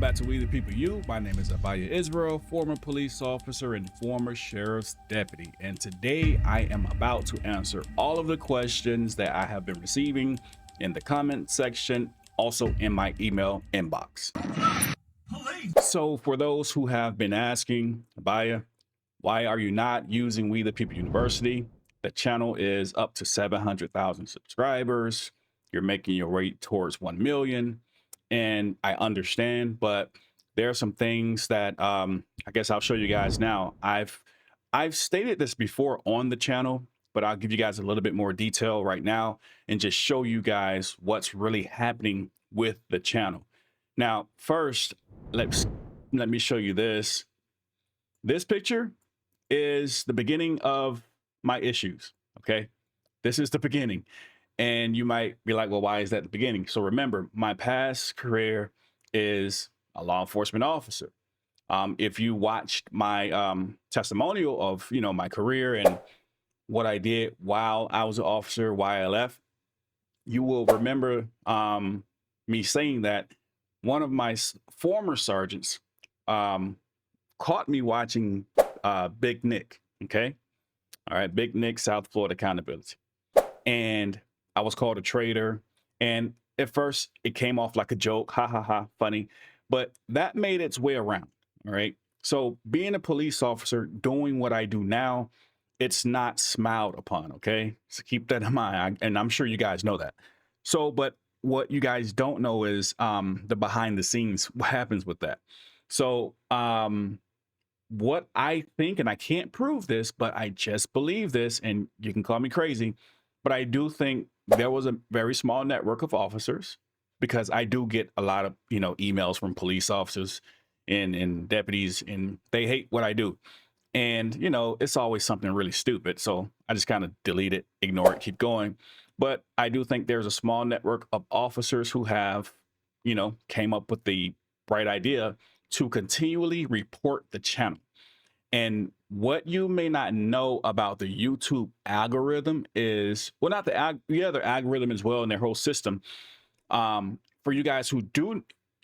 back to We the People You. My name is Abiyah Israel, former police officer and former sheriff's deputy. And today I am about to answer all of the questions that I have been receiving in the comment section, also in my email inbox. So for those who have been asking, Abiyah, why are you not using We the People University? The channel is up to 700,000 subscribers. You're making your way towards 1 million. And I understand, but there are some things that I guess I'll show you guys now. I've stated this before on the channel, but I'll give you guys a little bit more detail right now and just show you guys what's really happening with the channel. Now, first, let me show you this. This picture is the beginning of my issues. Okay, this is the beginning. And you might be like, well, why is that the beginning? So remember, my past career is a law enforcement officer. If you watched my testimonial of, my career and what I did while I was an officer, why I left, you will remember me saying that one of my former sergeants caught me watching Big Nick. Okay. All right. Big Nick, South Florida Accountability. And I was called a traitor. And at first it came off like a joke. Ha ha ha. Funny. But that made its way around. All right. So being a police officer, doing what I do now, it's not smiled upon. Okay. So keep that in mind. And I'm sure you guys know that. So, but what you guys don't know is the behind the scenes, what happens with that. So what I think, and I can't prove this, but I just believe this, and you can call me crazy, but I do think there was a very small network of officers, because I do get a lot of, emails from police officers and deputies, and they hate what I do. And, it's always something really stupid. So I just kind of delete it, ignore it, keep going. But I do think there's a small network of officers who have, came up with the bright idea to continually report the channel. And what you may not know about the YouTube algorithm is, well, not the algorithm as well, and their whole system. For you guys who do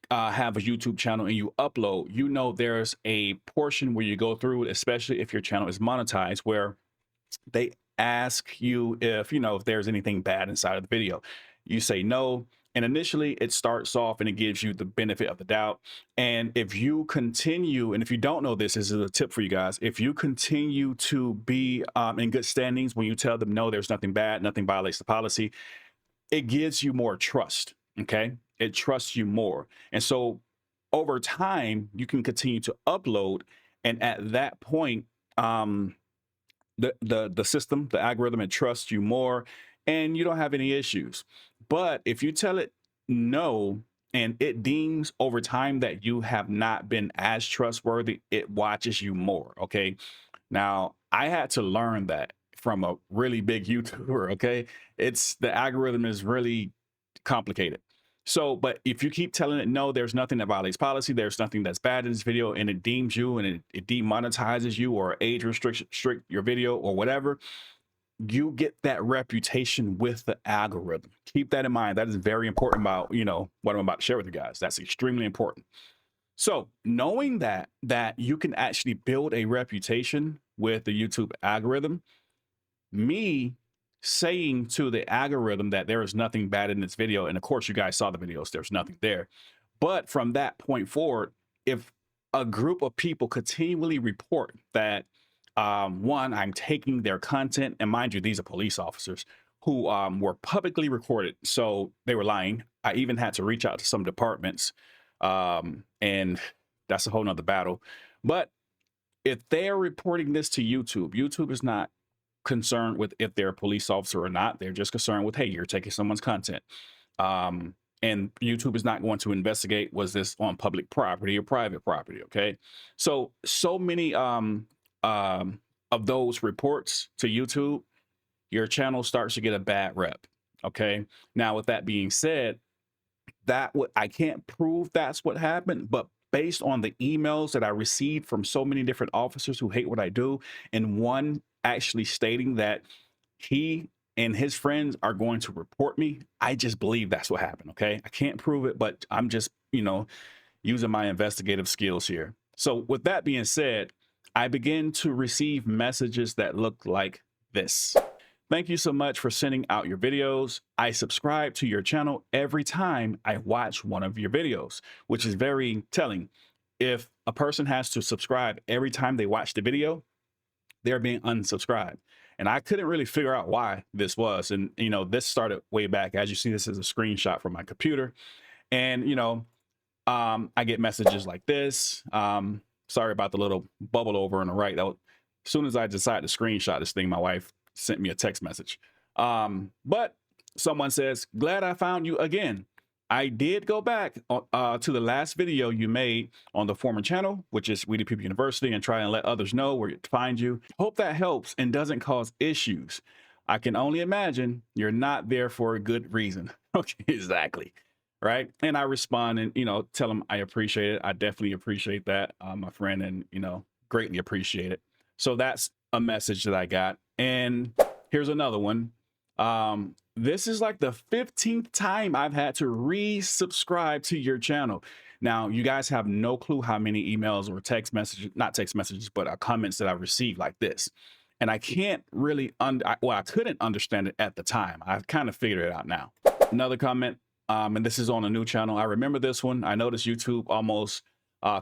have a YouTube channel and you upload, there's a portion where you go through, especially if your channel is monetized, where they ask you if there's anything bad inside of the video. You say no. And initially it starts off and it gives you the benefit of the doubt. And if you continue, and if you don't know this is a tip for you guys, if you continue to be in good standings when you tell them, no, there's nothing bad, nothing violates the policy, it gives you more trust. Okay. It trusts you more. And so over time, you can continue to upload. And at that point, the system, the algorithm, it trusts you more and you don't have any issues. But if you tell it no, and it deems over time that you have not been as trustworthy, it watches you more. Okay. Now I had to learn that from a really big YouTuber. Okay. The algorithm is really complicated. So, but if you keep telling it, no, there's nothing that violates policy, there's nothing that's bad in this video, and it deems you and it demonetizes you or age restrict your video or whatever, you get that reputation with the algorithm. Keep that in mind. That is very important about, what I'm about to share with you guys. That's extremely important. So knowing that you can actually build a reputation with the YouTube algorithm, me saying to the algorithm that there is nothing bad in this video, and of course you guys saw the videos, there's nothing there. But from that point forward, if a group of people continually report that, one, I'm taking their content, and mind you, these are police officers who were publicly recorded, so they were lying. I even had to reach out to some departments, and that's a whole nother battle. But if they're reporting this to YouTube, YouTube is not concerned with if they're a police officer or not. They're just concerned with, hey, you're taking someone's content. And YouTube is not going to investigate, was this on public property or private property? Okay. So many of those reports to YouTube, your channel starts to get a bad rep. Okay. Now, with that being said, I can't prove that's what happened, but based on the emails that I received from so many different officers who hate what I do, and one actually stating that he and his friends are going to report me, I just believe that's what happened. Okay. I can't prove it, but I'm just, using my investigative skills here. So with that being said, I begin to receive messages that look like this. Thank you so much for sending out your videos. I subscribe to your channel every time I watch one of your videos, which is very telling. If a person has to subscribe every time they watch the video, they're being unsubscribed. And I couldn't really figure out why this was. And, this started way back. As you see, this is a screenshot from my computer. And, I get messages like this. Sorry about the little bubble over on the right. As soon as I decided to screenshot this thing, my wife sent me a text message. But someone says, glad I found you again. I did go back to the last video you made on the former channel, which is We the People University, and try and let others know where to find you. Hope that helps and doesn't cause issues. I can only imagine you're not there for a good reason. Okay, exactly. Right. And I respond and, tell them I appreciate it. I definitely appreciate that, my friend, and, greatly appreciate it. So that's a message that I got. And here's another one. This is like the 15th time I've had to resubscribe to your channel. Now, you guys have no clue how many emails or text messages, not text messages, but comments that I've received like this. And I can't really, I couldn't understand it at the time. I've kind of figured it out now. Another comment, and this is on a new channel. I remember this one. I noticed YouTube almost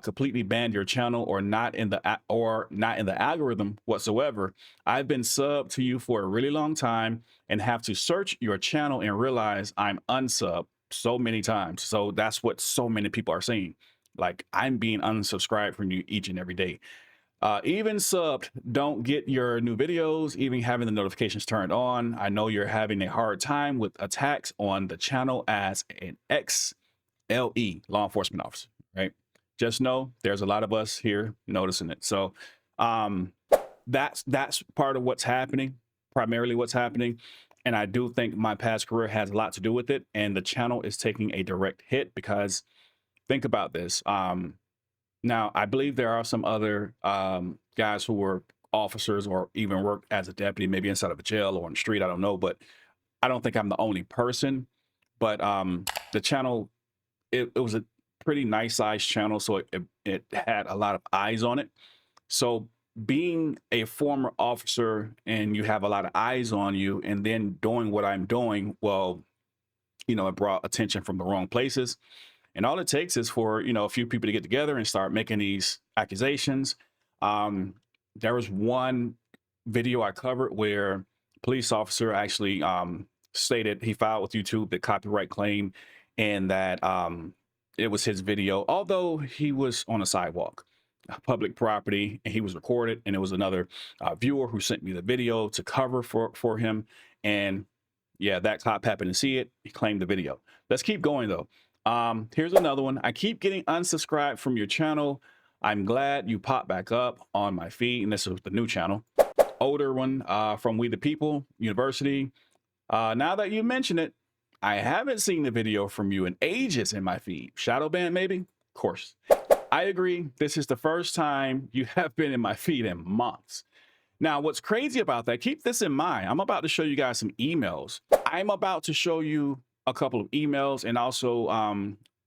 completely banned your channel or not in the algorithm whatsoever. I've been subbed to you for a really long time and have to search your channel and realize I'm unsubbed so many times. So that's what so many people are saying. Like, I'm being unsubscribed from you each and every day. Even subbed, don't get your new videos, even having the notifications turned on. I know you're having a hard time with attacks on the channel as an XLE, law enforcement officer, right? Just know there's a lot of us here noticing it. So that's part of what's happening, primarily what's happening. And I do think my past career has a lot to do with it. And the channel is taking a direct hit because think about this. Now, I believe there are some other guys who were officers or even worked as a deputy, maybe inside of a jail or on the street. I don't know, but I don't think I'm the only person. But the channel, it was a pretty nice sized channel, so it had a lot of eyes on it. So being a former officer and you have a lot of eyes on you and then doing what I'm doing, well, it brought attention from the wrong places. And all it takes is for, a few people to get together and start making these accusations. There was one video I covered where a police officer actually stated he filed with YouTube the copyright claim and that it was his video, although he was on a sidewalk, public property, and he was recorded. And it was another viewer who sent me the video to cover for him. And yeah, that cop happened to see it. He claimed the video. Let's keep going, though. Here's another one. I keep getting unsubscribed from your channel. I'm glad you popped back up on my feed. And this is the new channel. Older one from We the People University. Now that you mention it, I haven't seen the video from you in ages in my feed. Shadow ban, maybe? Of course. I agree. This is the first time you have been in my feed in months. Now, what's crazy about that, keep this in mind. I'm about to show you guys some emails. I'm about to show you a couple of emails, and also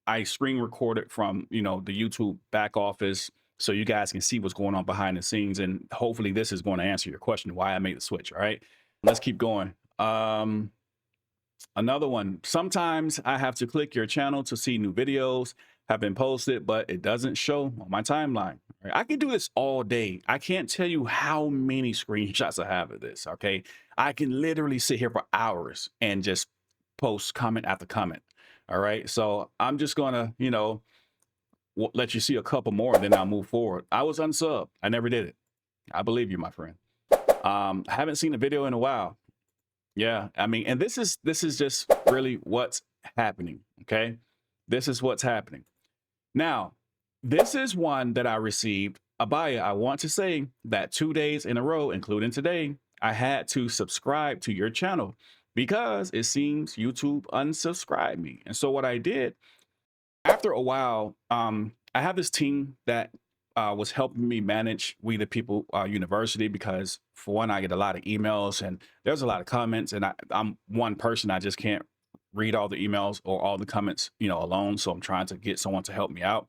I screen recorded from, the YouTube back office so you guys can see what's going on behind the scenes. And hopefully this is going to answer your question, why I made the switch. All right, let's keep going. Another one. Sometimes I have to click your channel to see new videos have been posted, but it doesn't show on my timeline. Right? I can do this all day. I can't tell you how many screenshots I have of this. Okay, I can literally sit here for hours and just post comment after comment. All right, so I'm just gonna let you see a couple more and then I'll move forward. I was unsubbed. I never did it. I believe you, my friend. I haven't seen a video in a while. Yeah, I mean, and this is just really what's happening. Okay, this is what's happening. Now, this is one that I received. Abiyah, I want to say that 2 days in a row, including today, I had to subscribe to your channel because it seems YouTube unsubscribed me. And so what I did, after a while, I have this team that was helping me manage We the People University, because for one, I get a lot of emails and there's a lot of comments, and I'm one person. I just can't read all the emails or all the comments, alone. So I'm trying to get someone to help me out.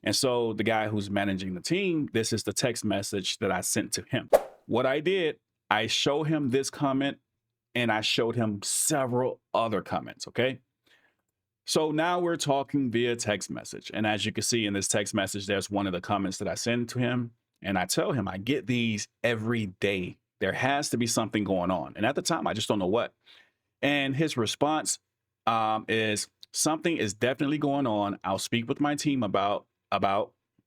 And so the guy who's managing the team, this is the text message that I sent to him. What I did, I showed him this comment and I showed him several other comments. Okay. So now we're talking via text message. And as you can see in this text message, there's one of the comments that I send to him. And I tell him I get these every day. There has to be something going on. And at the time, I just don't know what. And his response is something is definitely going on. I'll speak with my team about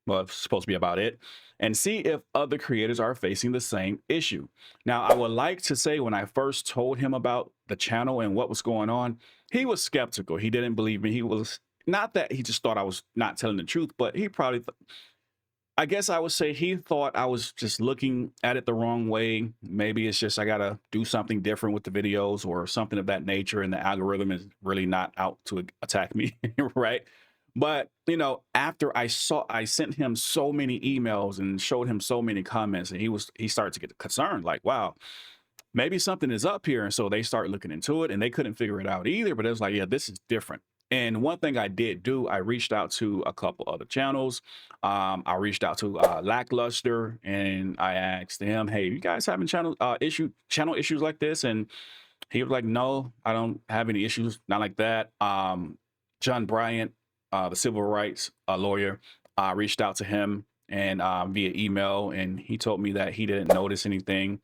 well, it's supposed to be about it, and see if other creators are facing the same issue. Now, I would like to say when I first told him about the channel and what was going on, he was skeptical. He didn't believe me. He was not that he just thought I was not telling the truth, but he probably I guess I would say he thought I was just looking at it the wrong way. Maybe it's just I gotta do something different with the videos or something of that nature, and the algorithm is really not out to attack me, right? But after I sent him so many emails and showed him so many comments, and he started to get concerned, like, wow, maybe something is up here. And so they start looking into it and they couldn't figure it out either. But it was like, yeah, this is different. And one thing I did do, I reached out to a couple other channels. I reached out to Lackluster and I asked him, hey, you guys having channel issues like this? And he was like, no, I don't have any issues, not like that. John Bryant, the civil rights lawyer, reached out to him and via email, and he told me that he didn't notice anything.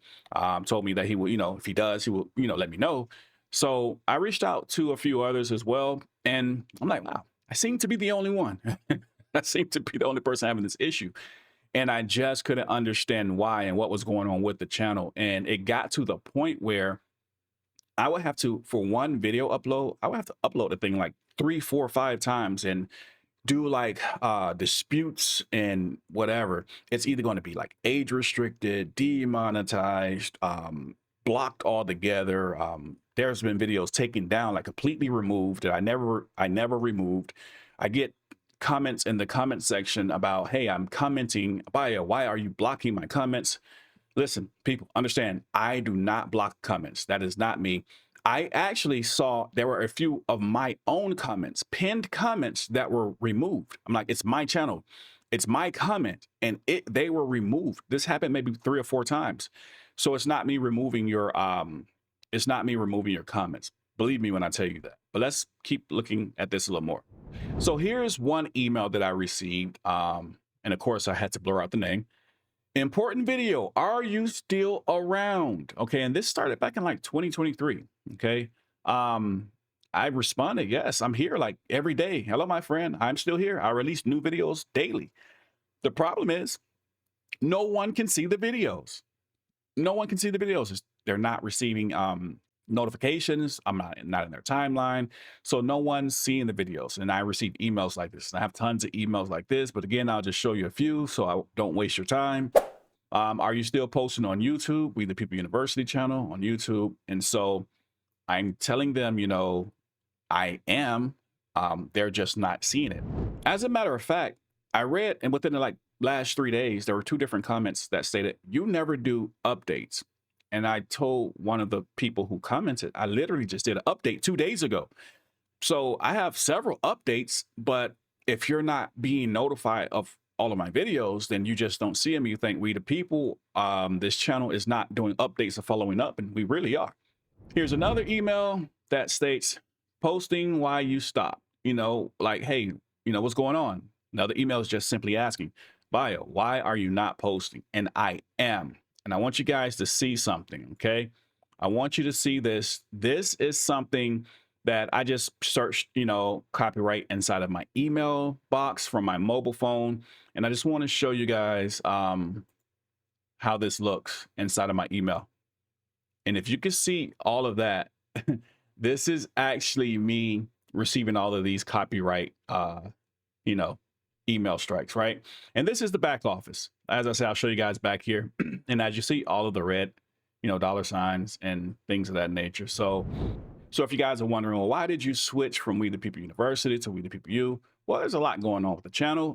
Told me that he will, if he does, he will, let me know. So I reached out to a few others as well, and I'm like, wow, I seem to be the only one. I seem to be the only person having this issue. And I just couldn't understand why and what was going on with the channel. And it got to the point where I would have to, for one video upload, I would have to upload the thing like 3, 4, 5 times and do like disputes and whatever. It's either going to be like age restricted, demonetized, blocked altogether. There's been videos taken down, like completely removed, that I never removed. I get comments in the comment section about, hey, I'm commenting, Abiyah, why are you blocking my comments? Listen, people, understand, I do not block comments. That is not me. I actually saw there were a few of my own comments, pinned comments, that were removed. I'm like, it's my channel, it's my comment, and they were removed. This happened maybe 3 or 4 times. So it's not me removing your comments. Believe me when I tell you that. But let's keep looking at this a little more. So here's one email that I received. And of course I had to blur out the name. Important video. Are you still around? Okay. And this started back in like 2023. Okay. I responded, yes, I'm here like every day. Hello, my friend. I'm still here. I release new videos daily. The problem is no one can see the videos. No one can see the videos. They're not receiving notifications. I'm not in their timeline. So no one's seeing the videos. And I receive emails like this. And I have tons of emails like this. But again, I'll just show you a few so I don't waste your time. Are you still posting on YouTube? We the People University channel on YouTube. And so I'm telling them, I am. They're just not seeing it. As a matter of fact, I read, and within the last 3 days, there were 2 different comments that stated, you never do updates. And I told one of the people who commented, I literally just did an update 2 days ago. So I have several updates, but if you're not being notified of all of my videos, then you just don't see them. You think we the people, this channel is not doing updates or following up, and we really are. Here's another email that states, posting why you stop. Like, hey, what's going on? Another email is just simply asking, Abiyah, why are you not posting? And I am. And I want you guys to see something, okay? I want you to see this. This is something that I just searched, copyright inside of my email box from my mobile phone. And I just want to show you guys how this looks inside of my email. And if you can see all of that, this is actually me receiving all of these copyright, email strikes, right? And this is the back office. As I said, I'll show you guys back here. And as you see, all of the red, dollar signs and things of that nature. So if you guys are wondering, well, why did you switch from We the People University to We the People U? Well, there's a lot going on with the channel.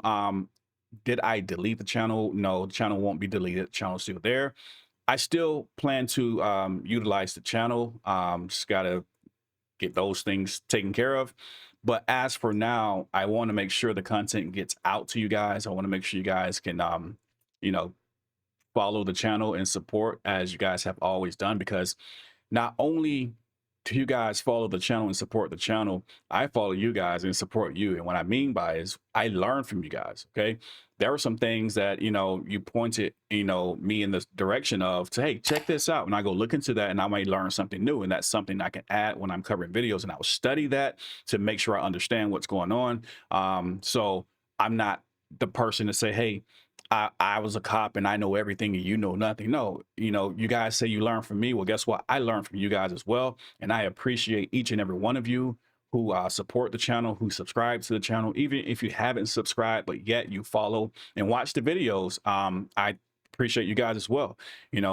Did I delete the channel? No, the channel won't be deleted. The channel's still there. I still plan to utilize the channel. Just gotta get those things taken care of. But as for now, I want to make sure the content gets out to you guys. I want to make sure you guys can, you know, follow the channel and support as you guys have always done, because not only do you guys follow the channel and support the channel, I follow you guys and support you. And what I mean by is I learn from you guys. Okay. There were some things that, you pointed, me in the direction of, to, hey, check this out. And I go look into that and I might learn something new. And that's something I can add when I'm covering videos, and I'll study that to make sure I understand what's going on. So I'm not the person to say, hey, I was a cop and I know everything and you know nothing. No, you guys say you learn from me. Well, guess what? I learn from you guys as well. And I appreciate each and every one of you who support the channel, who subscribe to the channel. Even if you haven't subscribed, but yet you follow and watch the videos, I appreciate you guys as well.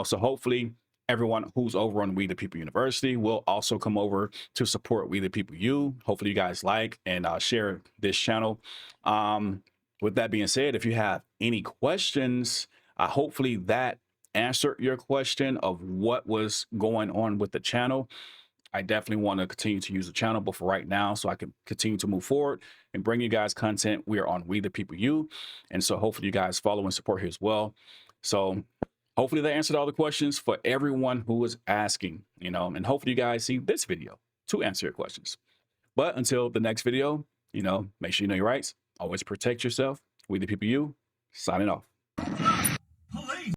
So hopefully everyone who's over on We the People University will also come over to support We the People U. Hopefully you guys like and share this channel. With that being said, if you have any questions, hopefully that answered your question of what was going on with the channel. I definitely want to continue to use the channel, but for right now, so I can continue to move forward and bring you guys content. We are on We the People U. And so hopefully you guys follow and support here as well. So hopefully that answered all the questions for everyone who was asking, and hopefully you guys see this video to answer your questions. But until the next video, make sure you know your rights. Always protect yourself. We the People U, signing off.